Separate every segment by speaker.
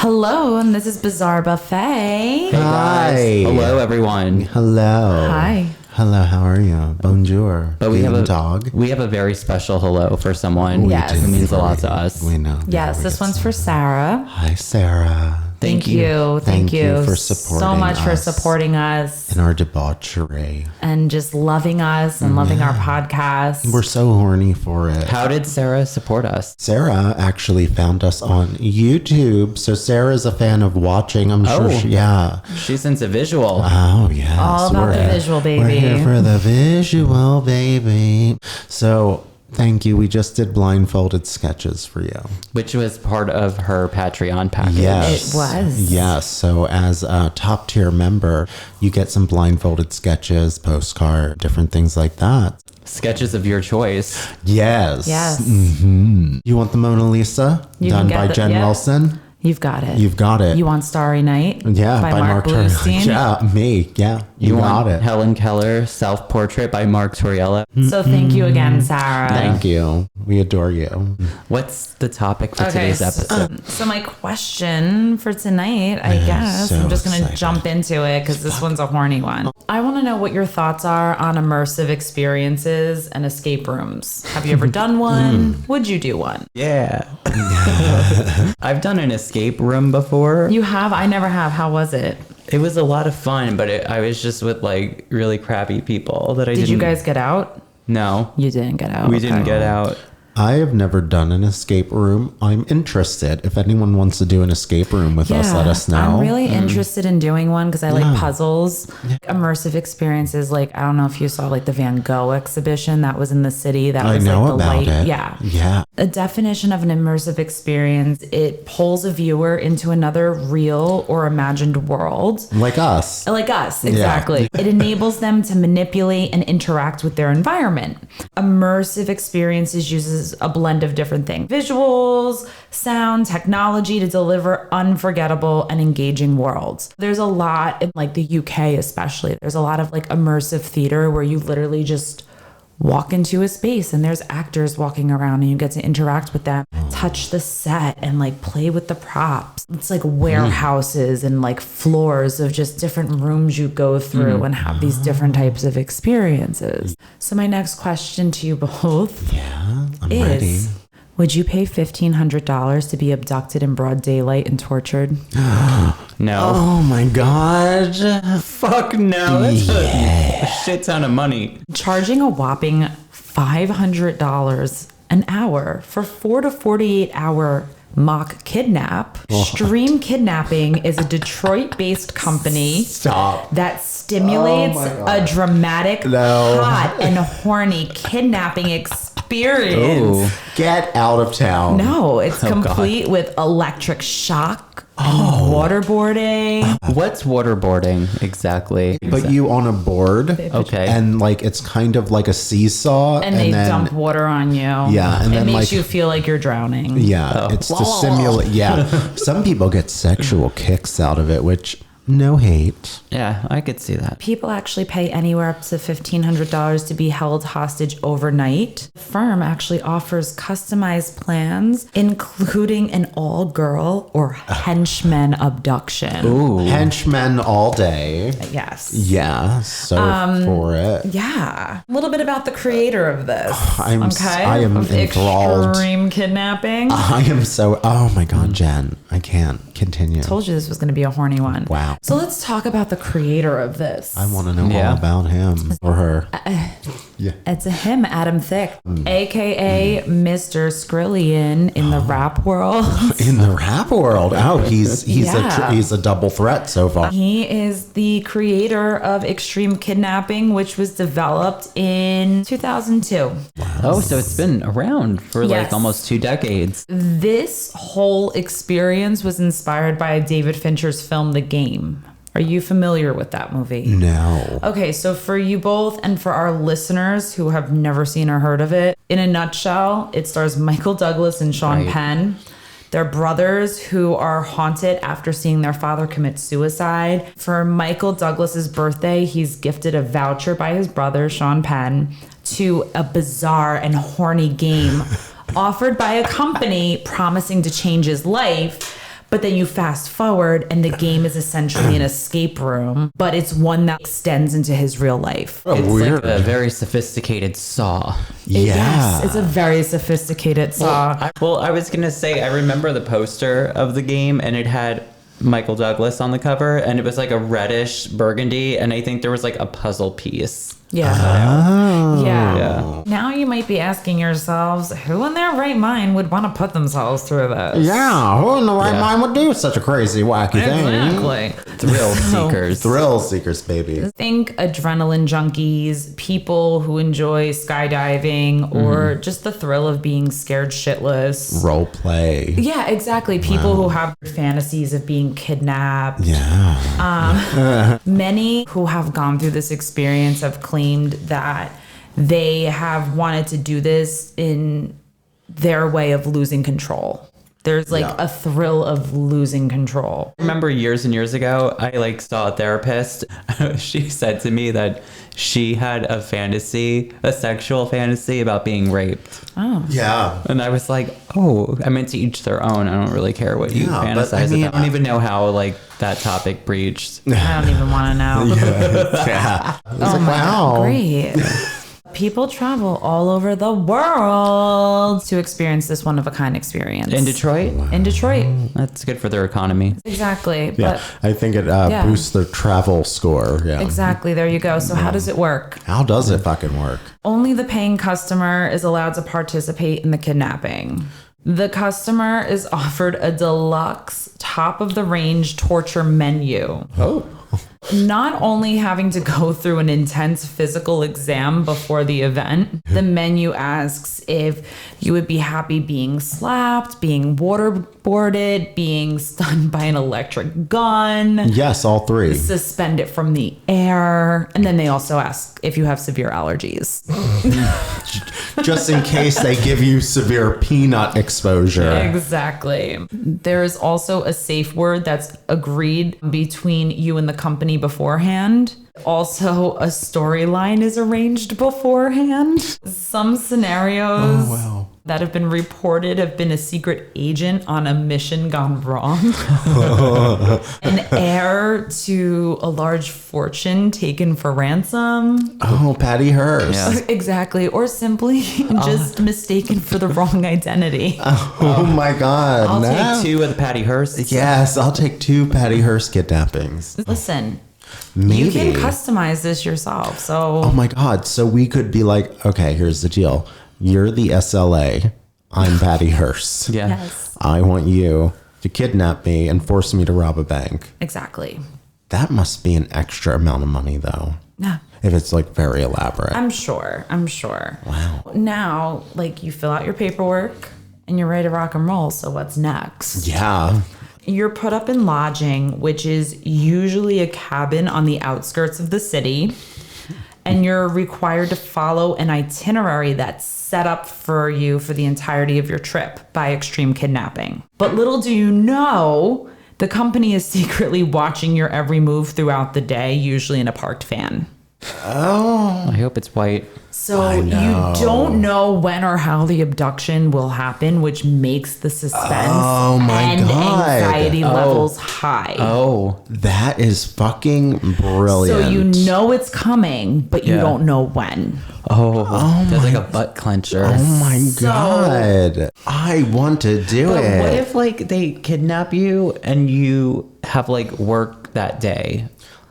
Speaker 1: Hello, and this is Bizarre Buffet.
Speaker 2: Hey guys. Hello, everyone.
Speaker 3: Hello.
Speaker 1: Hi.
Speaker 3: Hello, how are you? Bonjour.
Speaker 2: But we have a
Speaker 3: dog.
Speaker 2: We have a very special hello for someone
Speaker 1: Yes.
Speaker 2: who means a lot to us.
Speaker 3: We know.
Speaker 1: Yes, this one's for Sarah.
Speaker 3: Hi, Sarah.
Speaker 1: Thank you. Thank you
Speaker 3: for
Speaker 1: so
Speaker 3: supporting
Speaker 1: much for
Speaker 3: us.
Speaker 1: supporting us
Speaker 3: In our debauchery.
Speaker 1: and just loving us and loving our podcast.
Speaker 3: We're so horny for it.
Speaker 2: How did Sarah support us?
Speaker 3: Sarah actually found us on YouTube. So Sarah's a fan of watching. I'm sure
Speaker 2: Oh.
Speaker 3: yeah.
Speaker 2: She's into visual.
Speaker 3: Oh, yes.
Speaker 1: All about the visual, baby.
Speaker 3: We're here for the visual, baby. So, thank you. We just did blindfolded sketches for you.
Speaker 2: Which was part of her Patreon package.
Speaker 3: Yes.
Speaker 1: It was.
Speaker 3: Yes. So, as a top tier member, you get some blindfolded sketches, postcard, different things like that.
Speaker 2: Sketches of your choice.
Speaker 3: Yes.
Speaker 1: Yes.
Speaker 3: You want the Mona Lisa
Speaker 1: You
Speaker 3: done
Speaker 1: can get
Speaker 3: by
Speaker 1: the-
Speaker 3: Jen
Speaker 1: yep.
Speaker 3: Wilson?
Speaker 1: You've got it.
Speaker 3: You've got it.
Speaker 1: You want Starry Night?
Speaker 3: Yeah,
Speaker 1: by Mark Bluestein?
Speaker 3: Yeah, me. Yeah, you
Speaker 2: want
Speaker 3: got it.
Speaker 2: Helen Keller self-portrait by Mark Torriella.
Speaker 1: So thank you again, Sarah.
Speaker 3: Thank you. We adore you.
Speaker 2: What's the topic for today's episode?
Speaker 1: So my question for tonight, I guess,
Speaker 3: so
Speaker 1: I'm just going to
Speaker 3: excited.
Speaker 1: jump into it because this one's a horny one. I want to know what your thoughts are on immersive experiences and escape rooms. Have you ever done one? Would you do one?
Speaker 2: Yeah. I've done an escape room before.
Speaker 1: You have? I never have. How was it?
Speaker 2: It was a lot of fun, but I was just with like really crappy people that I
Speaker 1: Did
Speaker 2: didn't.
Speaker 1: you guys get out?
Speaker 2: No.
Speaker 1: You didn't get out.
Speaker 2: We didn't get out.
Speaker 3: I have never done an escape room. I'm interested. If anyone wants to do an escape room with us, let us know.
Speaker 1: I'm really interested in doing one because I like puzzles. Immersive experiences, like I don't know if you saw like the Van Gogh exhibition that was in the city. That
Speaker 3: I
Speaker 1: was
Speaker 3: know
Speaker 1: like the
Speaker 3: about
Speaker 1: light.
Speaker 3: it.
Speaker 1: Yeah.
Speaker 3: Yeah.
Speaker 1: A definition of an immersive experience, it pulls a viewer into another real or imagined world.
Speaker 3: Like us.
Speaker 1: Like us, exactly. It enables them to manipulate and interact with their environment. Immersive experiences uses a blend of different things. Visuals, sound, technology to deliver unforgettable and engaging worlds. There's a lot in like the UK especially. There's a lot of like immersive theater where you literally just walk into a space and there's actors walking around and you get to interact with them, touch the set and like play with the props. It's like warehouses and like floors of just different rooms you go through and have these different types of experiences. So my next question to you both
Speaker 3: Yeah, I'm ready.
Speaker 1: is, would you pay $1,500 to be abducted in broad daylight and tortured?
Speaker 2: No.
Speaker 3: Oh my God.
Speaker 2: Fuck no. That's a shit ton of money.
Speaker 1: Charging a whopping $500 an hour for 4 to 48 hour mock kidnap. Stream Kidnapping is a Detroit-based company
Speaker 3: Stop.
Speaker 1: that stimulates a dramatic,
Speaker 3: No.
Speaker 1: hot, and horny kidnapping experience.
Speaker 2: Ooh.
Speaker 3: Get out of town.
Speaker 1: No, it's complete with electric shock and waterboarding.
Speaker 2: What's waterboarding exactly?
Speaker 3: But you on a board.
Speaker 2: Okay.
Speaker 3: And like it's kind of like a seesaw.
Speaker 1: And they
Speaker 3: then,
Speaker 1: dump water on you.
Speaker 3: Yeah, and
Speaker 1: it
Speaker 3: then,
Speaker 1: makes
Speaker 3: like-
Speaker 1: you feel like you're drowning.
Speaker 3: Yeah, it's to simulate. Yeah. Some people get sexual kicks out of it, which no hate.
Speaker 2: Yeah, I could see that.
Speaker 1: People actually pay anywhere up to $1,500 to be held hostage overnight. The firm actually offers customized plans, including an all-girl or henchman abduction.
Speaker 2: Ooh.
Speaker 3: Henchmen all day.
Speaker 1: Yes.
Speaker 3: Yeah, so for it.
Speaker 1: Yeah. A little bit about the creator of this.
Speaker 3: I am
Speaker 1: of
Speaker 3: enthralled.
Speaker 1: Extreme Kidnapping.
Speaker 3: I am so. Oh my God, Jen, I can't continue.
Speaker 1: Told you this was going to be a horny one.
Speaker 3: Wow.
Speaker 1: So let's talk about the creator of this.
Speaker 3: I want to know
Speaker 2: Yeah.
Speaker 3: all about him or her. Yeah.
Speaker 1: It's a him, Adam Thicke, aka Mr. Skrillian in the rap world.
Speaker 3: In the rap world, oh, he's
Speaker 1: Yeah.
Speaker 3: he's a double threat so far.
Speaker 1: He is the creator of Extreme Kidnapping, which was developed in 2002.
Speaker 2: Oh, so it's been around for like
Speaker 1: Yes.
Speaker 2: almost 2 decades.
Speaker 1: This whole experience was inspired by David Fincher's film The Game. Are you familiar with that movie?
Speaker 3: No.
Speaker 1: Okay, so for you both and for our listeners who have never seen or heard of it, in a nutshell, it stars Michael Douglas and Sean
Speaker 2: Right.
Speaker 1: Penn. They're brothers who are haunted after seeing their father commit suicide. For Michael Douglas's birthday, he's gifted a voucher by his brother, Sean Penn, to a bizarre and horny game offered by a company promising to change his life. But then you fast forward and the game is essentially an escape room, but it's one that extends into his real life.
Speaker 2: It's
Speaker 3: Weird.
Speaker 2: like a very sophisticated Saw.
Speaker 3: Yeah.
Speaker 1: Yes, it's a very sophisticated Saw.
Speaker 2: I was going to say, I remember the poster of the game and it had Michael Douglas on the cover and it was like a reddish burgundy and I think there was like a puzzle piece.
Speaker 1: Yeah.
Speaker 3: Oh.
Speaker 1: Yeah. Now you might be asking yourselves, who in their right mind would want to put themselves through this?
Speaker 3: Yeah, who in the right mind would do such a crazy, wacky thing?
Speaker 1: Exactly.
Speaker 2: Thrill seekers.
Speaker 3: Thrill seekers, baby.
Speaker 1: Think adrenaline junkies, people who enjoy skydiving or just the thrill of being scared shitless.
Speaker 3: Role play.
Speaker 1: Yeah, exactly. People who have fantasies of being kidnapped.
Speaker 3: Yeah.
Speaker 1: Many who have gone through this experience have claimed that they have wanted to do this in their way of losing control. There's like a thrill of losing control.
Speaker 2: I remember years and years ago, I like saw a therapist. She said to me that she had a sexual fantasy about being raped.
Speaker 3: Yeah.
Speaker 2: And I was like, oh, I mean, to each their own. I don't really care what you
Speaker 3: Yeah, but
Speaker 2: fantasize
Speaker 3: I mean,
Speaker 2: about. I don't even know how like that topic breached.
Speaker 1: I don't even want to know.
Speaker 3: Yeah. It's
Speaker 1: Oh
Speaker 3: like,
Speaker 1: my
Speaker 3: wow.
Speaker 1: God, great. People travel all over the world to experience this one-of-a-kind experience.
Speaker 2: In Detroit?
Speaker 1: In Detroit.
Speaker 2: That's good for their economy.
Speaker 1: Exactly.
Speaker 3: Yeah,
Speaker 1: But
Speaker 3: I think it boosts their travel score. Yeah.
Speaker 1: exactly. There you go. So how does it work?
Speaker 3: How does it fucking work?
Speaker 1: Only the paying customer is allowed to participate in the kidnapping. The customer is offered a deluxe, top-of-the-range torture menu.
Speaker 3: Oh.
Speaker 1: Not only having to go through an intense physical exam before the event, the menu asks if you would be happy being slapped, being waterboarded, being stunned by an electric gun,
Speaker 3: Yes, all three.
Speaker 1: suspended from the air, and then they also ask if you have severe allergies.
Speaker 3: Just in case they give you severe peanut exposure.
Speaker 1: Exactly. There is also a safe word that's agreed between you and the company beforehand. Also, a storyline is arranged beforehand. Some scenarios that have been reported have been a secret agent on a mission gone wrong, an heir to a large fortune taken for ransom.
Speaker 3: Oh, Patty Hearst.
Speaker 2: Yeah.
Speaker 1: Exactly. Or simply just mistaken for the wrong identity.
Speaker 3: Oh my God.
Speaker 2: I'll
Speaker 3: no.
Speaker 2: take 2 of the Patty Hearst.
Speaker 3: Yes, I'll take 2 Patty Hearst kidnappings.
Speaker 1: Listen,
Speaker 3: Maybe.
Speaker 1: you can customize this yourself. So
Speaker 3: Oh my God. So we could be like, okay, here's the deal. You're the SLA. I'm Patty Hearst.
Speaker 2: Yeah.
Speaker 1: yes,
Speaker 3: I want you to kidnap me and force me to rob a bank.
Speaker 1: exactly.
Speaker 3: That must be an extra amount of money, though.
Speaker 1: Yeah.
Speaker 3: If it's like very elaborate.
Speaker 1: I'm sure.
Speaker 3: Wow.
Speaker 1: Now, like you fill out your paperwork and you're ready to rock and roll. So what's next?
Speaker 3: Yeah.
Speaker 1: You're put up in lodging, which is usually a cabin on the outskirts of the city. And you're required to follow an itinerary that's set up for you for the entirety of your trip by Extreme Kidnapping. But little do you know, the company is secretly watching your every move throughout the day, usually in a parked van.
Speaker 3: Oh.
Speaker 2: I hope it's white.
Speaker 1: So you
Speaker 3: know.
Speaker 1: don't know when or how the abduction will happen, which makes the suspense
Speaker 3: Oh my
Speaker 1: and
Speaker 3: God.
Speaker 1: anxiety levels high.
Speaker 2: Oh,
Speaker 3: That is fucking brilliant.
Speaker 1: So you know it's coming, but you
Speaker 2: Yeah.
Speaker 1: don't know when.
Speaker 2: There's like a butt clencher.
Speaker 3: Oh my
Speaker 1: So-
Speaker 3: God. I want to do
Speaker 2: But
Speaker 3: it.
Speaker 2: what if like they kidnap you and you have like work that day?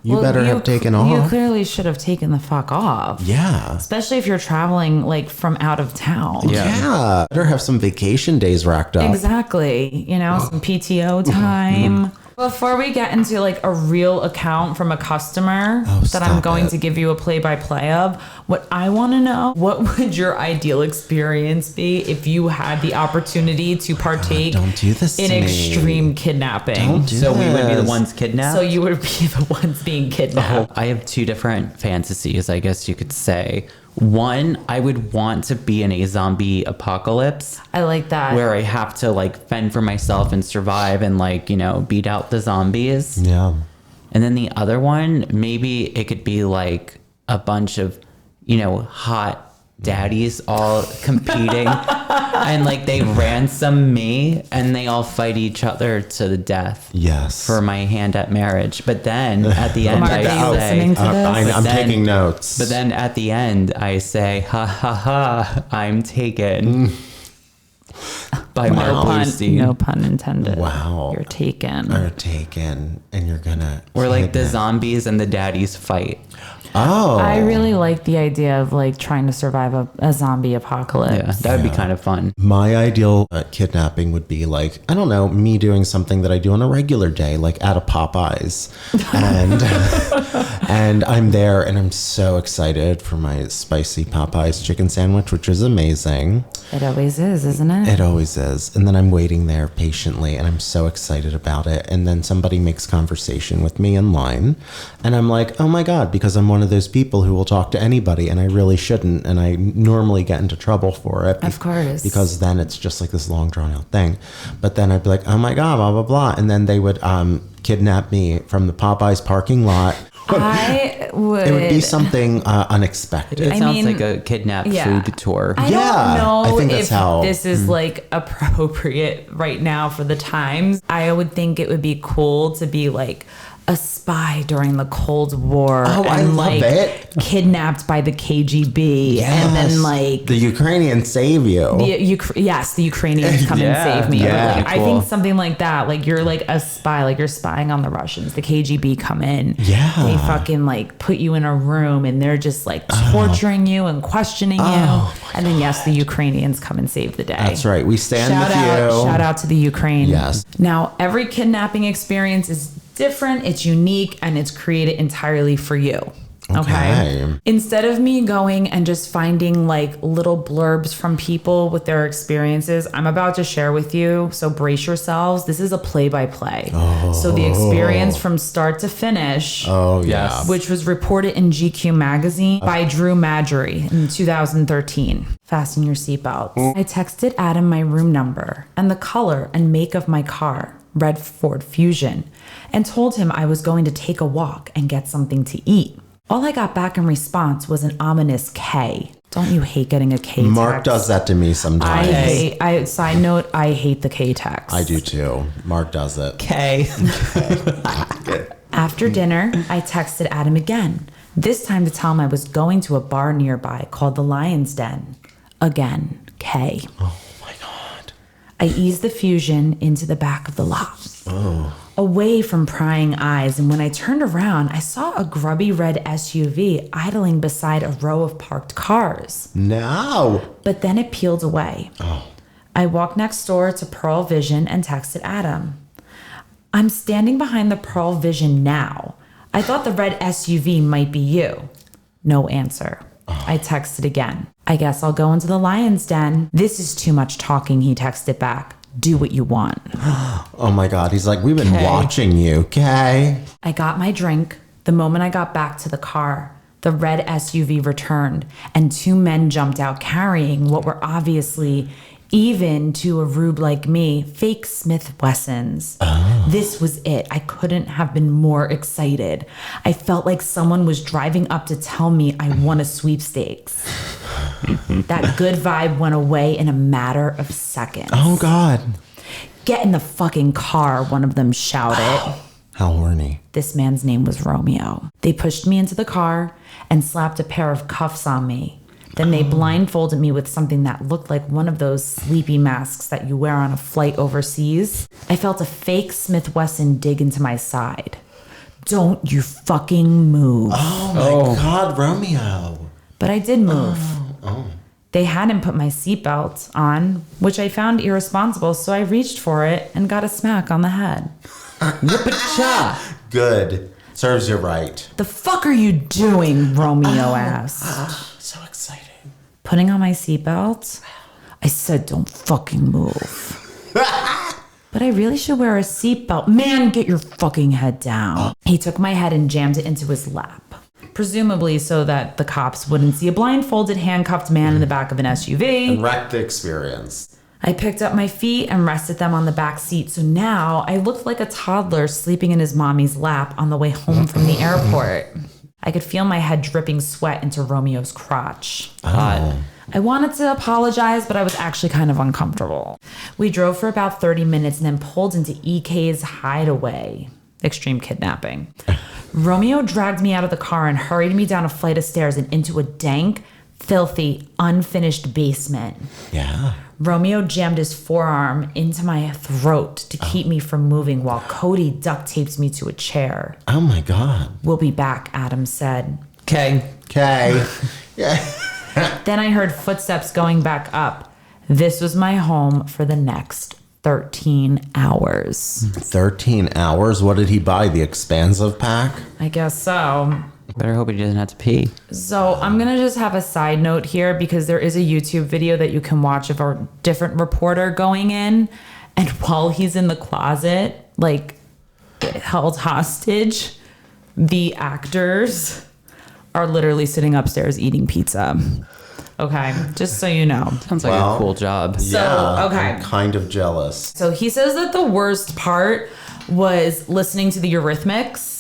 Speaker 3: you better have taken
Speaker 1: You
Speaker 3: off.
Speaker 1: clearly should have taken the fuck off.
Speaker 3: Yeah.
Speaker 1: Especially if you're traveling like from out of town.
Speaker 2: Yeah.
Speaker 3: Better have some vacation days racked up.
Speaker 1: Exactly. You know, some PTO time. Before we get into like a real account from a customer that I'm
Speaker 3: stop
Speaker 1: going
Speaker 3: it.
Speaker 1: to give you a play-by-play of, what I want to know, what would your ideal experience be if you had the opportunity to partake
Speaker 3: Don't do this
Speaker 1: in
Speaker 3: to me.
Speaker 1: extreme kidnapping?
Speaker 3: Don't do
Speaker 2: So we would be the
Speaker 3: this.
Speaker 2: ones kidnapped?
Speaker 1: So you would be the ones being kidnapped.
Speaker 2: I have 2 different fantasies, I guess you could say. One, I would want to be in a zombie apocalypse
Speaker 1: I like that.
Speaker 2: where I have to like fend for myself and survive and like, you know, beat out the zombies.
Speaker 3: Yeah.
Speaker 2: And then the other one, maybe it could be like a bunch of, you know, hot daddies all competing and like they ransom me and they all fight each other to the death.
Speaker 3: Yes.
Speaker 2: For my hand at marriage. But then at the end
Speaker 1: Mark,
Speaker 2: I
Speaker 1: are you listening
Speaker 2: say,
Speaker 1: to this?
Speaker 3: I'm
Speaker 2: then-
Speaker 3: taking notes.
Speaker 2: but then at the end I say, ha ha ha, I'm taken by Mark Lucy.
Speaker 1: No pun intended.
Speaker 3: Wow.
Speaker 1: You're taken.
Speaker 3: Are taken, and you're gonna.
Speaker 2: We're like the
Speaker 3: kidnap-
Speaker 2: zombies and the daddies fight.
Speaker 3: Oh.
Speaker 1: I really like the idea of like trying to survive a zombie apocalypse.
Speaker 2: Yeah, that would be kind of fun.
Speaker 3: My ideal kidnapping would be like, I don't know, me doing something that I do on a regular day, like at a Popeyes. And and I'm there and I'm so excited for my spicy Popeyes chicken sandwich, which is amazing.
Speaker 1: It always is, isn't it?
Speaker 3: It always is. And then I'm waiting there patiently and I'm so excited about it. And then somebody makes conversation with me in line. And I'm like, oh my God, because I'm one of those people who will talk to anybody and I really shouldn't. And I normally get into trouble for it.
Speaker 1: Of course.
Speaker 3: Because then it's just like this long drawn out thing. But then I'd be like, oh my God, blah, blah, blah. And then they would kidnap me from the Popeyes parking lot.
Speaker 1: I would.
Speaker 3: It would be something unexpected.
Speaker 2: It sounds
Speaker 1: mean,
Speaker 2: like a kidnapped
Speaker 1: yeah.
Speaker 2: food tour.
Speaker 1: I
Speaker 3: Yeah,
Speaker 1: don't know
Speaker 3: I think that's
Speaker 1: if
Speaker 3: how-
Speaker 1: this is like appropriate right now for the times. I would think it would be cool to be like a spy during the Cold War
Speaker 3: Oh,
Speaker 1: and
Speaker 3: I love
Speaker 1: like
Speaker 3: it.
Speaker 1: kidnapped by the KGB and then
Speaker 3: Yes.
Speaker 1: like
Speaker 3: the Ukrainians save you.
Speaker 1: the Ukrainians come
Speaker 2: Yeah,
Speaker 1: and save me.
Speaker 3: yeah,
Speaker 1: Like, I
Speaker 2: cool.
Speaker 1: think something like that. Like you're like a spy, like you're spying on the Russians. The KGB come in.
Speaker 3: Yeah.
Speaker 1: They fucking like put you in a room and they're just like torturing you and questioning you. And then yes, the Ukrainians come and save the day.
Speaker 3: That's right. We stand
Speaker 1: Shout
Speaker 3: with
Speaker 1: out,
Speaker 3: you.
Speaker 1: shout out to the Ukraine.
Speaker 3: Yes.
Speaker 1: Now, every kidnapping experience is different, it's unique, and it's created entirely for you. Okay. Instead of me going and just finding like little blurbs from people with their experiences, I'm about to share with you. So brace yourselves. This is a play by play. So the experience from start to finish.
Speaker 3: Oh, yeah.
Speaker 2: Yes.
Speaker 1: Which was reported in GQ magazine by Drew Madgery in 2013. Fasten your seatbelts. I texted Adam my room number and the color and make of my car, red Ford Fusion, and told him I was going to take a walk and get something to eat. All I got back in response was an ominous K. Don't you hate getting a K text?
Speaker 3: Mark does that to me sometimes.
Speaker 1: Side note, I hate the K text.
Speaker 3: I do too. Mark does it.
Speaker 2: Okay.
Speaker 1: After dinner, I texted Adam again, this time to tell him I was going to a bar nearby called the Lion's Den. Again, K.
Speaker 3: Oh my God.
Speaker 1: I eased the Fusion into the back of the lot. Away from prying eyes, and when I turned around, I saw a grubby red SUV idling beside a row of parked cars.
Speaker 3: No.
Speaker 1: But then it peeled away. I walked next door to Pearl Vision and texted Adam. I'm standing behind the Pearl Vision now. I thought the red SUV might be you. No answer. I texted again. I guess I'll go into the Lion's Den. This is too much talking, he texted back. Do what you want.
Speaker 3: Oh my God. He's like, we've been watching you, okay?
Speaker 1: I got my drink. The moment I got back to the car, the red SUV returned, and two men jumped out carrying what were obviously, even to a rube like me, fake Smith Wessons. This was it. I couldn't have been more excited. I felt like someone was driving up to tell me I won a sweepstakes. That good vibe went away in a matter of seconds.
Speaker 3: Oh God.
Speaker 1: Get in the fucking car, one of them shouted.
Speaker 3: How horny.
Speaker 1: This man's name was Romeo. They pushed me into the car and slapped a pair of cuffs on me. Then they blindfolded me with something that looked like one of those sleepy masks that you wear on a flight overseas. I felt a fake Smith Wesson dig into my side. Don't you fucking move.
Speaker 3: Oh my God, Romeo.
Speaker 1: But I did move. They hadn't put my seatbelt on, which I found irresponsible, so I reached for it and got a smack on the head.
Speaker 2: Whoop-a-cha.
Speaker 3: Good. Serves you right.
Speaker 1: The fuck are you doing? Romeo asked.
Speaker 3: So exciting.
Speaker 1: Putting on my seatbelt, I said, don't fucking move. But I really should wear a seatbelt. Man, get your fucking head down. He took my head and jammed it into his lap. Presumably so that the cops wouldn't see a blindfolded, handcuffed man in the back of an SUV.
Speaker 3: Wreck the experience.
Speaker 1: I picked up my feet and rested them on the back seat. So now I looked like a toddler sleeping in his mommy's lap on the way home from the airport. I could feel my head dripping sweat into Romeo's crotch.
Speaker 2: Hot.
Speaker 1: I wanted to apologize, but I was actually kind of uncomfortable. We drove for about 30 minutes and then pulled into EK's hideaway. Extreme kidnapping. Romeo dragged me out of the car and hurried me down a flight of stairs and into a dank, filthy, unfinished basement.
Speaker 3: Yeah.
Speaker 1: Romeo jammed his forearm into my throat to keep me from moving while Cody duct taped me to a chair.
Speaker 3: Oh my God.
Speaker 1: We'll be back, Adam said.
Speaker 2: Okay.
Speaker 3: Yeah.
Speaker 1: Then I heard footsteps going back up. This was my home for the next 13 hours.
Speaker 3: 13 hours? What did he buy? The expansive pack?
Speaker 1: I guess so.
Speaker 2: Better hope he doesn't have to pee.
Speaker 1: So I'm going to just have a side note here because there is a YouTube video that you can watch of a different reporter going in. And while he's in the closet, like held hostage, the actors are literally sitting upstairs eating pizza. Okay, just so you know.
Speaker 2: Sounds like a cool job.
Speaker 3: Yeah.
Speaker 1: okay.
Speaker 3: I'm kind of jealous.
Speaker 1: So he says that the worst part was listening to the Eurythmics.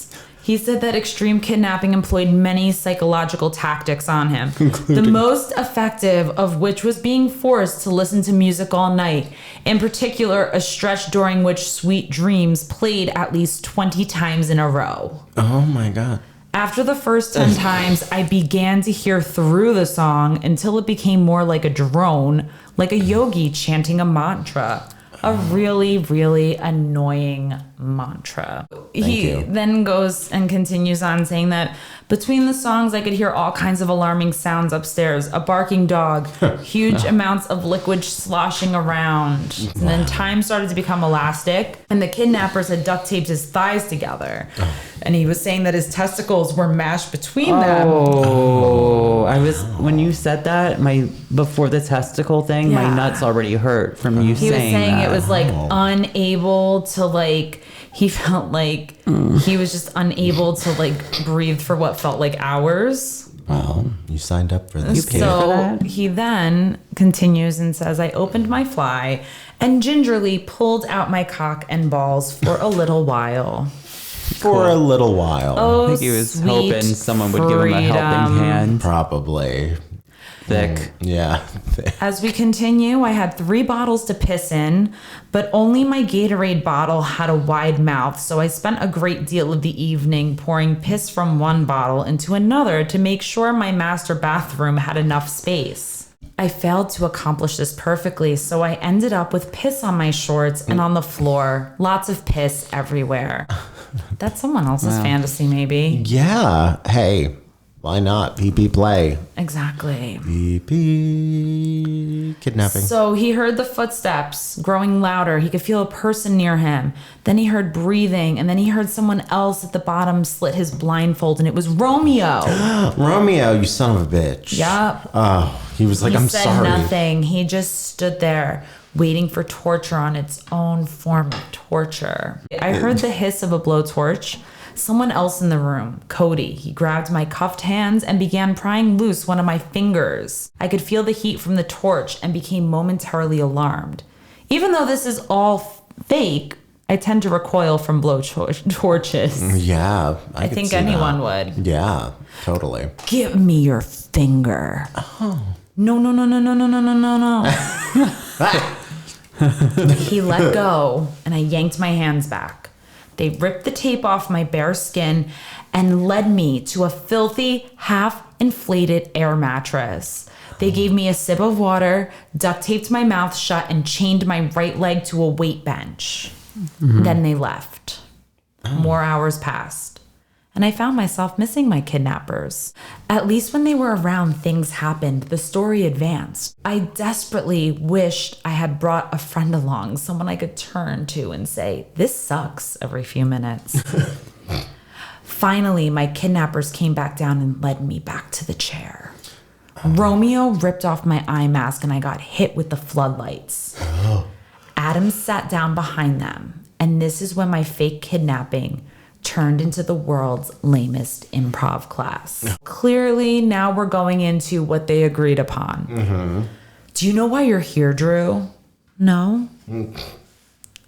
Speaker 1: He said that extreme kidnapping employed many psychological tactics on him. The most effective of which was being forced to listen to music all night. In particular, a stretch during which Sweet Dreams played at least 20 times in a row.
Speaker 3: Oh my God.
Speaker 1: After the first 10 times, I began to hear through the song until it became more like a drone, like a yogi chanting a mantra. A really, really annoying mantra. He then goes and continues on saying that between the songs, I could hear all kinds of alarming sounds upstairs. A barking dog, huge amounts of liquid sloshing around. And then time started to become elastic, and the kidnappers had duct taped his thighs together. And he was saying that his testicles were mashed between them.
Speaker 2: Oh, when you said that, before the testicle thing,
Speaker 1: Yeah.
Speaker 2: my nuts already hurt from you
Speaker 1: He was saying
Speaker 2: that.
Speaker 1: it was like unable to like, he felt like he was just unable to like breathe for what felt like hours.
Speaker 3: Well, you signed up for this.
Speaker 2: paid for
Speaker 1: So
Speaker 2: that?
Speaker 1: he then continues and says, I opened my fly and gingerly pulled out my cock and balls for a little while.
Speaker 3: For a little while.
Speaker 1: Oh,
Speaker 2: I think he was
Speaker 1: sweet
Speaker 2: hoping someone would give him a helping
Speaker 1: freedom.
Speaker 2: hand.
Speaker 3: Probably.
Speaker 2: Thick.
Speaker 3: Yeah.
Speaker 1: As we continue, I had 3 bottles to piss in, but only my Gatorade bottle had a wide mouth, so I spent a great deal of the evening pouring piss from one bottle into another to make sure my master bathroom had enough space. I failed to accomplish this perfectly, so I ended up with piss on my shorts and on the floor. Lots of piss everywhere. That's someone else's fantasy, maybe.
Speaker 3: Yeah. Hey, why not? PP play.
Speaker 1: Exactly.
Speaker 3: PP kidnapping.
Speaker 1: So he heard the footsteps growing louder. He could feel a person near him. Then he heard breathing, and then he heard someone else at the bottom slit his blindfold, and it was Romeo.
Speaker 3: Romeo, you son of a bitch.
Speaker 1: Yup.
Speaker 3: Oh, he was like,
Speaker 1: He
Speaker 3: I'm
Speaker 1: said
Speaker 3: sorry.
Speaker 1: nothing. He just stood there, waiting for torture on its own form of torture. I heard the hiss of a blowtorch. Someone else in the room, Cody. He grabbed my cuffed hands and began prying loose one of my fingers. I could feel the heat from the torch and became momentarily alarmed. Even though this is all fake, I tend to recoil from torches.
Speaker 3: Yeah.
Speaker 1: I
Speaker 3: could
Speaker 1: think
Speaker 3: see
Speaker 1: anyone
Speaker 3: that.
Speaker 1: would.
Speaker 3: Yeah, totally.
Speaker 1: Give me your finger. Oh. No. He let go, and I yanked my hands back. They ripped the tape off my bare skin and led me to a filthy, half-inflated air mattress. They gave me a sip of water, duct taped my mouth shut, and chained my right leg to a weight bench. Then they left. More hours passed, and I found myself missing my kidnappers. At least when they were around, things happened. The story advanced. I desperately wished I had brought a friend along, someone I could turn to and say, this sucks, every few minutes. Finally, my kidnappers came back down and led me back to the chair. Romeo ripped off my eye mask and I got hit with the floodlights. Adam sat down behind them, and this is when my fake kidnapping turned into the world's lamest improv class. Clearly, now we're going into what they agreed upon. Do you know why you're here, Drew? No?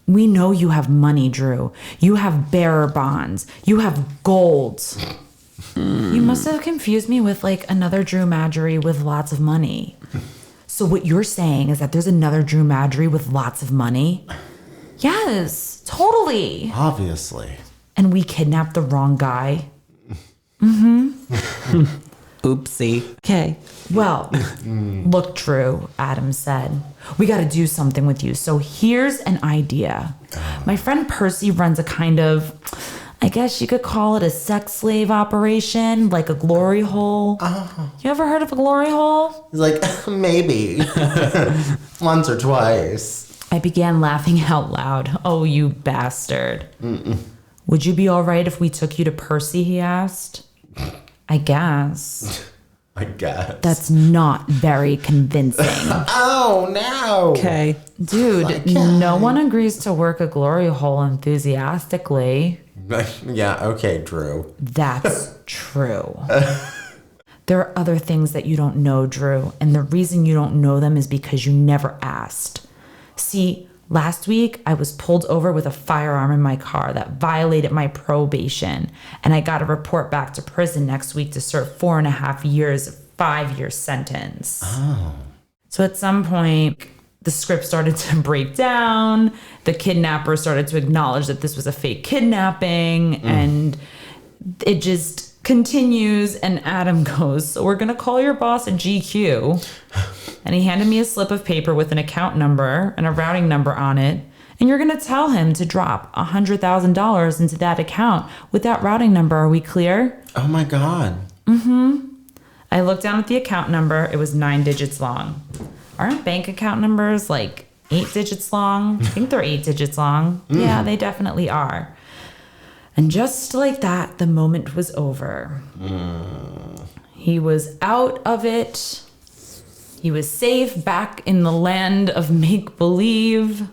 Speaker 1: We know you have money, Drew. You have bearer bonds. You have gold. You must have confused me with like another Drew Madgery with lots of money. So what you're saying is that there's another Drew Madgery with lots of money? Yes, totally.
Speaker 3: Obviously.
Speaker 1: And we kidnapped the wrong guy.
Speaker 2: Oopsie.
Speaker 1: Okay. Well, look, Drew, Adam said. We got to do something with you. So here's an idea. My friend Percy runs a kind of, I guess you could call it a sex slave operation, like a glory hole. You ever heard of a glory hole?
Speaker 3: He's like, maybe. Once or twice.
Speaker 1: I began laughing out loud. Oh, you bastard. Would you be all right if we took you to Percy, he asked. I guess.
Speaker 3: I guess.
Speaker 1: That's not very convincing.
Speaker 3: Oh, no.
Speaker 2: Okay.
Speaker 1: Dude, no one agrees to work a glory hole enthusiastically.
Speaker 3: Yeah, okay, Drew.
Speaker 1: That's true. There are other things that you don't know, Drew, and the reason you don't know them is because you never asked. See, last week I was pulled over with a firearm in my car that violated my probation, and I got to report back to prison next week to serve 4.5 years, 5-year sentence.
Speaker 3: Oh.
Speaker 1: So at some point, the script started to break down. The kidnapper started to acknowledge that this was a fake kidnapping, and it just continues. And Adam goes, so we're going to call your boss at GQ. And he handed me a slip of paper with an account number and a routing number on it. And you're going to tell him to drop $100,000 into that account with that routing number. Are we clear?
Speaker 3: Oh, my God.
Speaker 1: I looked down at the account number. It was 9 digits long. Aren't bank account numbers like 8 digits long? I think they're 8 digits long. Yeah, they definitely are. And just like that, the moment was over. He was out of it. He was safe back in the land of make-believe. It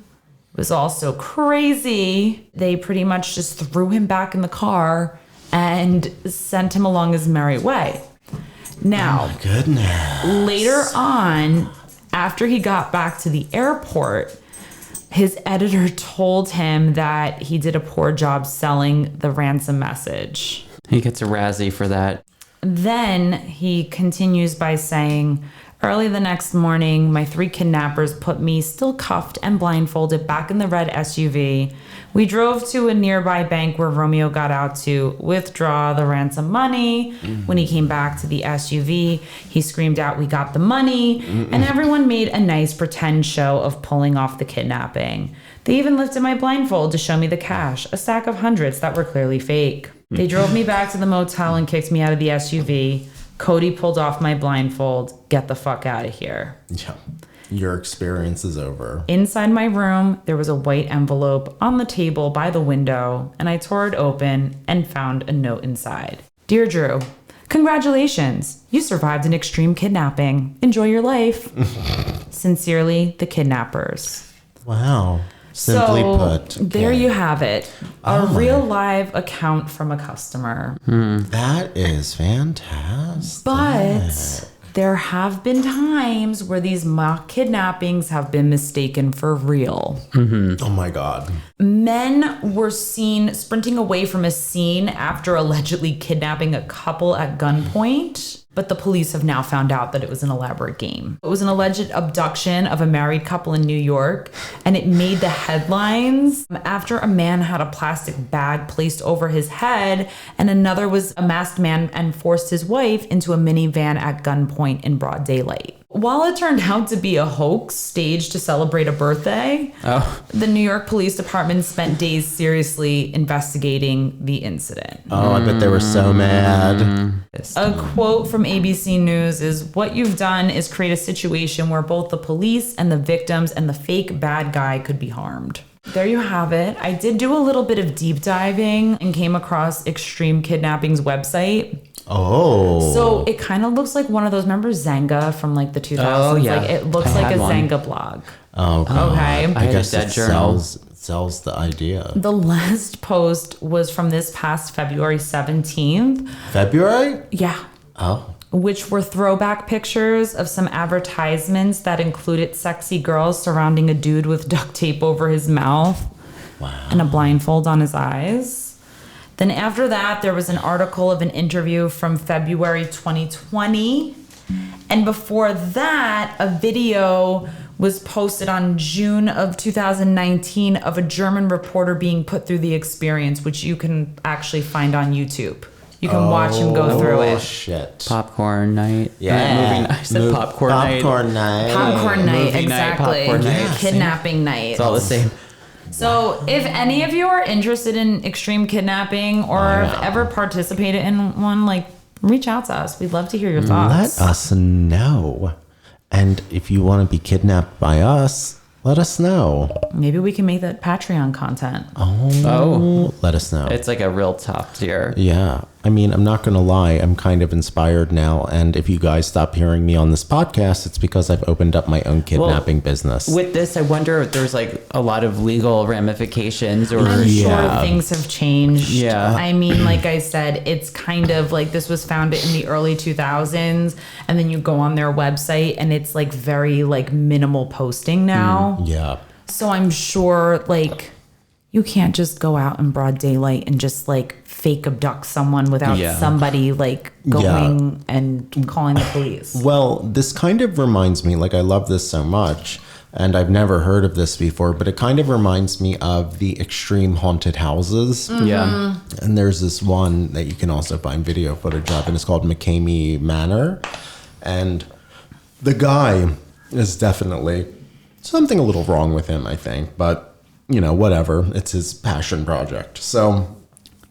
Speaker 1: was all so crazy. They pretty much just threw him back in the car and sent him along his merry way. Now,
Speaker 3: Oh, my goodness.
Speaker 1: later on, after he got back to the airport, his editor told him that he did a poor job selling the ransom message.
Speaker 2: He gets a Razzie for that.
Speaker 1: Then he continues by saying, early the next morning, my 3 kidnappers put me, still cuffed and blindfolded, back in the red SUV. We drove to a nearby bank where Romeo got out to withdraw the ransom money. When he came back to the SUV, he screamed out, we got the money. And everyone made a nice pretend show of pulling off the kidnapping. They even lifted my blindfold to show me the cash, a stack of hundreds that were clearly fake. They drove me back to the motel and kicked me out of the SUV. Cody pulled off my blindfold. Get the fuck out of here.
Speaker 3: Yeah. Your experience is over.
Speaker 1: Inside my room, there was a white envelope on the table by the window, and I tore it open and found a note inside. Dear Drew, congratulations. You survived an extreme kidnapping. Enjoy your life. Sincerely, the kidnappers.
Speaker 3: Wow. Simply put.
Speaker 1: There
Speaker 3: okay.
Speaker 1: you have it. A real live account from a customer.
Speaker 3: That is fantastic.
Speaker 1: But there have been times where these mock kidnappings have been mistaken for real.
Speaker 3: Oh my God.
Speaker 1: Men were seen sprinting away from a scene after allegedly kidnapping a couple at gunpoint. But the police have now found out that it was an elaborate game. It was an alleged abduction of a married couple in New York, and it made the headlines after a man had a plastic bag placed over his head, and another was a masked man and forced his wife into a minivan at gunpoint in broad daylight. While it turned out to be a hoax staged to celebrate a birthday, the New York Police Department spent days seriously investigating the incident.
Speaker 3: Oh, I bet they were so mad.
Speaker 1: A quote from ABC News is, what you've done is create a situation where both the police and the victims and the fake bad guy could be harmed. There you have it. I did do a little bit of deep diving and came across Extreme Kidnapping's website.
Speaker 3: Oh.
Speaker 1: So it kind of looks like one of those, remember Zanga from like the 2000s?
Speaker 2: Oh, yeah.
Speaker 1: Like it looks
Speaker 2: I
Speaker 1: like
Speaker 2: had
Speaker 1: a
Speaker 2: one.
Speaker 1: Zanga blog.
Speaker 3: Oh, God.
Speaker 1: Okay.
Speaker 3: I guess
Speaker 2: had a
Speaker 3: it
Speaker 2: dead journal.
Speaker 3: sells the idea.
Speaker 1: The last post was from this past February 17th.
Speaker 3: February?
Speaker 1: Yeah.
Speaker 3: Oh.
Speaker 1: Which were throwback pictures of some advertisements that included sexy girls surrounding a dude with duct tape over his mouth and a blindfold on his eyes. Then after that, there was an article of an interview from February 2020. And before that, a video was posted on June of 2019 of a German reporter being put through the experience, which you can actually find on YouTube. You can watch him go through it.
Speaker 3: Shit.
Speaker 2: Popcorn night.
Speaker 3: Yeah.
Speaker 2: Movie night. I said popcorn night.
Speaker 3: Popcorn night.
Speaker 1: Popcorn night,
Speaker 2: Movie night,
Speaker 1: exactly.
Speaker 2: popcorn night.
Speaker 1: Kidnapping night.
Speaker 2: It's all the same.
Speaker 1: So, if any of you are interested in extreme kidnapping or have ever participated in one, like, reach out to us. We'd love to hear your thoughts.
Speaker 3: Let us know. And if you want to be kidnapped by us, let us know.
Speaker 1: Maybe we can make that Patreon content.
Speaker 2: Oh.
Speaker 3: Let us know.
Speaker 2: It's like a real top tier.
Speaker 3: Yeah. I mean, I'm not going to lie. I'm kind of inspired now. And if you guys stop hearing me on this podcast, it's because I've opened up my own kidnapping business.
Speaker 2: With this, I wonder if there's like a lot of legal ramifications or...
Speaker 1: I'm sure things have changed.
Speaker 2: Yeah.
Speaker 1: I mean, like I said, it's kind of like this was founded in the early 2000s. And then you go on their website and it's like very like minimal posting now.
Speaker 3: Yeah.
Speaker 1: So I'm sure like you can't just go out in broad daylight and just like fake abduct someone without somebody like going and calling the police.
Speaker 3: Well, this kind of reminds me, like I love this so much, and I've never heard of this before, but it kind of reminds me of the extreme haunted houses.
Speaker 2: Yeah.
Speaker 3: And there's this one that you can also find video footage of, and it's called Mckamey Manor. And the guy is definitely something a little wrong with him, I think, but you know, whatever. It's his passion project. So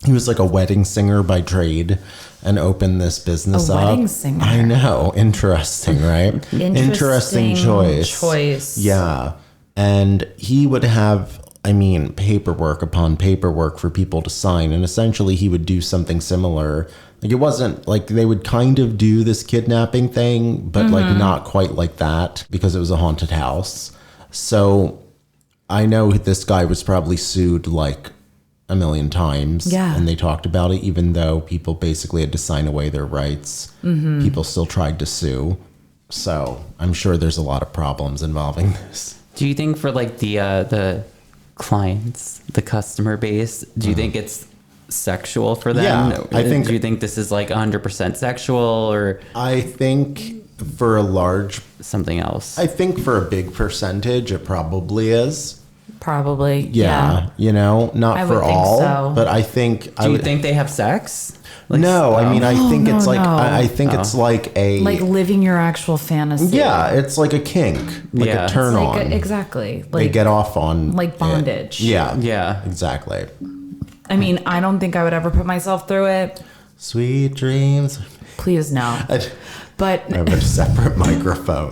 Speaker 3: he was like a wedding singer by trade and opened this business up.
Speaker 1: Wedding singer.
Speaker 3: I know. Interesting, right? Interesting choice. Yeah. And he would have, I mean, paperwork upon paperwork for people to sign. And essentially he would do something similar. Like it wasn't like they would kind of do this kidnapping thing, but like not quite like that because it was a haunted house. So I know this guy was probably sued like a million times.
Speaker 1: Yeah.
Speaker 3: And they talked about it, even though people basically had to sign away their rights. People still tried to sue. So I'm sure there's a lot of problems involving this.
Speaker 2: Do you think for like the clients, the customer base, do you think it's sexual for them?
Speaker 3: Yeah, I think.
Speaker 2: Do you think this is like 100% sexual or
Speaker 3: I think for a large,
Speaker 2: something else?
Speaker 3: I think for a big percentage, it probably is.
Speaker 1: Probably.
Speaker 3: Yeah. You know, not
Speaker 1: I
Speaker 3: for
Speaker 1: would think
Speaker 3: all,
Speaker 1: so.
Speaker 3: but I think.
Speaker 2: Do you think they have sex? Like,
Speaker 3: No, I mean, I think it's like,
Speaker 1: no.
Speaker 3: I think it's like a.
Speaker 1: Like living your actual fantasy.
Speaker 3: Yeah, it's like a kink, like
Speaker 2: Yeah.
Speaker 3: a turn
Speaker 1: Like
Speaker 3: on.
Speaker 1: exactly. Like
Speaker 3: They get off on
Speaker 1: like
Speaker 3: it.
Speaker 1: bondage.
Speaker 3: Yeah.
Speaker 2: Yeah.
Speaker 3: Exactly.
Speaker 1: I mean, I don't think I would ever put myself through it.
Speaker 3: Sweet dreams.
Speaker 1: Please no. But
Speaker 3: I have a separate microphone.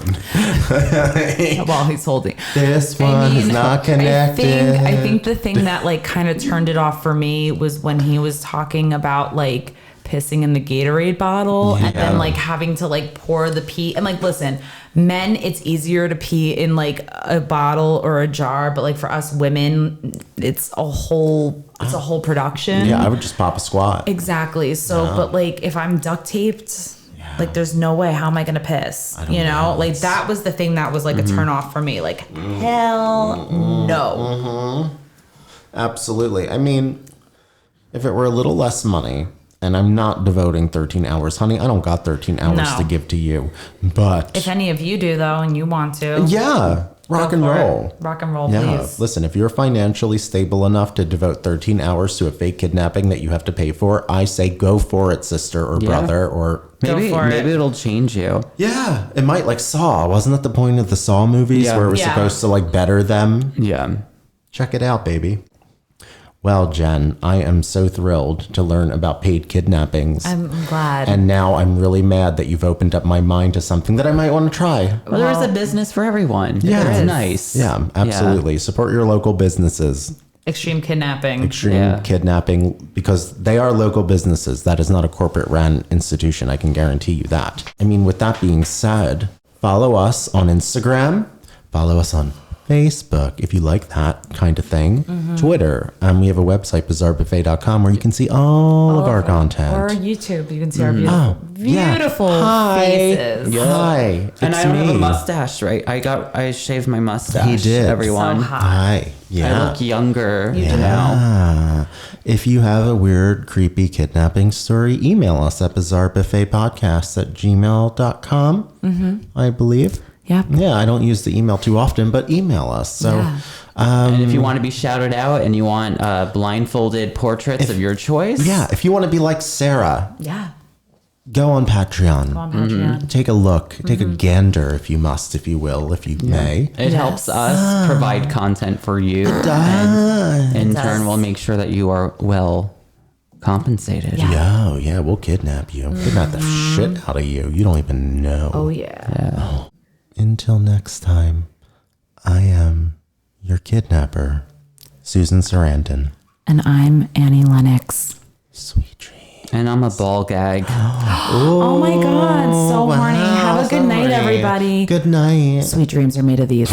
Speaker 1: while he's holding.
Speaker 3: This one is not connected.
Speaker 1: I think the thing that like kind of turned it off for me was when he was talking about like pissing in the Gatorade bottle and then like having to like pour the pee. And like, listen, men, it's easier to pee in like a bottle or a jar, but like for us women, it's a whole production.
Speaker 3: Yeah, I would just pop a squat.
Speaker 1: Exactly. So, but like if I'm duct taped, like there's no way. How am I gonna piss? You know, like that was the thing that was like a turn off for me. Like hell no.
Speaker 3: Absolutely. I mean, if it were a little less money, and I'm not devoting 13 hours, honey, I don't got 13 hours
Speaker 1: No.
Speaker 3: to give to you. But
Speaker 1: If any of you do though, and you want to,
Speaker 3: yeah, rock
Speaker 1: go
Speaker 3: and
Speaker 1: for it.
Speaker 3: roll.
Speaker 1: Rock and roll,
Speaker 3: Yeah,
Speaker 1: please.
Speaker 3: listen, if you're financially stable enough to devote 13 hours to a fake kidnapping that you have to pay for, I say go for it, sister or brother, or...
Speaker 2: Maybe
Speaker 1: for it.
Speaker 2: maybe it'll change you.
Speaker 3: Yeah, it might, like Saw. Wasn't that the point of the Saw movies
Speaker 2: Yeah.
Speaker 3: where it was
Speaker 1: Yeah.
Speaker 3: supposed to, like, better them?
Speaker 2: Yeah.
Speaker 3: Check it out, baby. Well, Jen, I am so thrilled to learn about paid kidnappings.
Speaker 1: I'm glad.
Speaker 3: And now I'm really mad that you've opened up my mind to something that I might want to try.
Speaker 2: Well, there's a business for everyone.
Speaker 3: Yeah.
Speaker 2: It's
Speaker 3: There is.
Speaker 2: nice.
Speaker 3: Yeah, absolutely. Support your local businesses.
Speaker 1: Extreme kidnapping.
Speaker 3: Extreme kidnapping, because they are local businesses. That is not a corporate ran institution. I can guarantee you that. I mean, with that being said, follow us on Instagram, follow us on Facebook, if you like that kind of thing.
Speaker 1: Mm-hmm.
Speaker 3: Twitter. We have a website, bizarrebuffet.com, where you can see all of our content.
Speaker 1: Or YouTube. You can see our
Speaker 3: Yeah.
Speaker 1: beautiful
Speaker 3: Hi.
Speaker 1: faces.
Speaker 3: Hi.
Speaker 2: And
Speaker 3: it's
Speaker 2: I don't have a
Speaker 3: me.
Speaker 2: mustache, right? I shaved my mustache.
Speaker 3: He did.
Speaker 2: Everyone.
Speaker 1: So hot.
Speaker 3: Hi. Yeah.
Speaker 2: I look younger
Speaker 1: You do.
Speaker 2: now.
Speaker 3: Ah. If you have a weird, creepy kidnapping story, email us at bizarrebuffetpodcast@gmail.com, I believe.
Speaker 1: Yep.
Speaker 3: Yeah, I don't use the email too often, but email us. So,
Speaker 1: Yeah.
Speaker 2: And if you want to be shouted out and you want blindfolded portraits of your choice,
Speaker 3: yeah, if you want to be like Sarah,
Speaker 1: Yeah.
Speaker 3: go on Patreon.
Speaker 1: Go on Patreon.
Speaker 3: Take a look. Take a gander, if you must, if you will, if you may.
Speaker 2: it helps us provide content for you. And in
Speaker 1: does.
Speaker 2: turn, we'll make sure that you are well compensated.
Speaker 1: Yeah.
Speaker 3: Yeah, we'll kidnap you. Kidnap the shit out of you. You don't even know.
Speaker 1: Oh, yeah.
Speaker 3: Until next time, I am your kidnapper, Susan Sarandon.
Speaker 1: And I'm Annie Lennox.
Speaker 3: Sweet dreams.
Speaker 2: And I'm a ball gag.
Speaker 1: Oh my God. So horny. Have a good night, everybody.
Speaker 3: Good night.
Speaker 1: Sweet dreams are made of these.